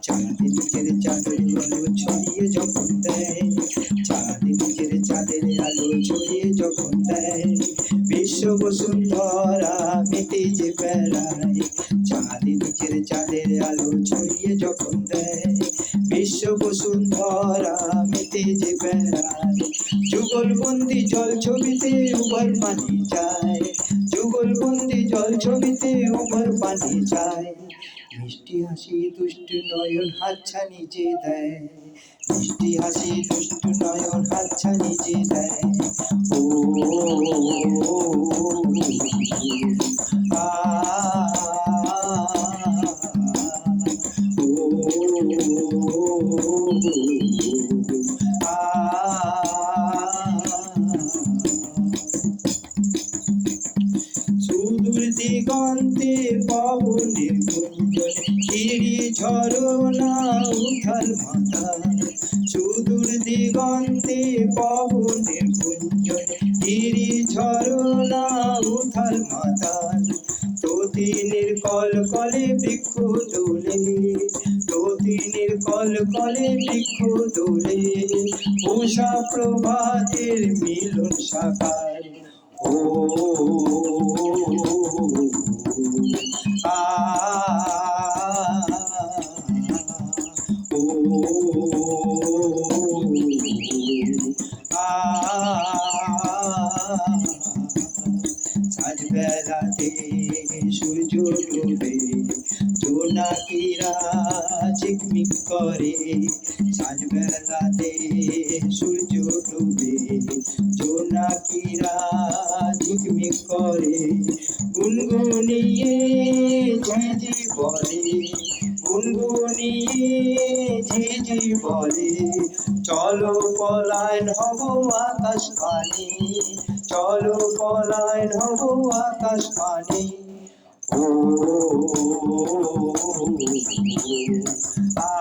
চাঁদের চাঁদের আলো ছড়িয়ে যখন দেয়, চাঁদের চাঁদের আলো ছড়িয়ে যখন দেয়, বিশ্ব বসুন্ধরা মেতে যে বেড়ায়। চাঁদের চাঁদের আলো ছড়িয়ে যখন দেয়, বিশ্ব বসুন্ধরা মেতে যে বেড়ায়। যুগলবন্দি জল ছবিতে উভর পানি যায়, যুগলবন্দি জল ছবিতে উভর পানি যায়। মিষ্টি হাসি দুষ্ট নয়ন হাতছানি যে দেয়, মিষ্টি হাসি দুষ্ট নয়ন হাতছানি যে দেয়। ও আ সুদূর দিগন্তে পবনের গুঞ্জনে গিরি ঝরনা উথাল মাথাল। সুদূর দিগন্তে পবনের গুঞ্জনে গিরি ঝরনা উথাল মাথাল। ততিনীর কলকলে বৃক্ষ দোলে, ততিনীর কলকলে বৃক্ষ দোলে, উষা প্রভাতের মিলন সাকার। ও আ ও আ সাঁঝ বেলাতে সূর্য ডোবে, জোনাকিরা ঝিকমিক করে। সাঁঝ বেলাতে সূর্য ডোবে, জোনাকিরা ঝিকমিক করে। গুনগুনিয়ে ঝিঝি বলে, গুনগুনিয়ে ঝিঝি বলে, চলো পলায়ন হব আকাশ পানে, চলো পলায়ন হব আকাশ পানে। ও আ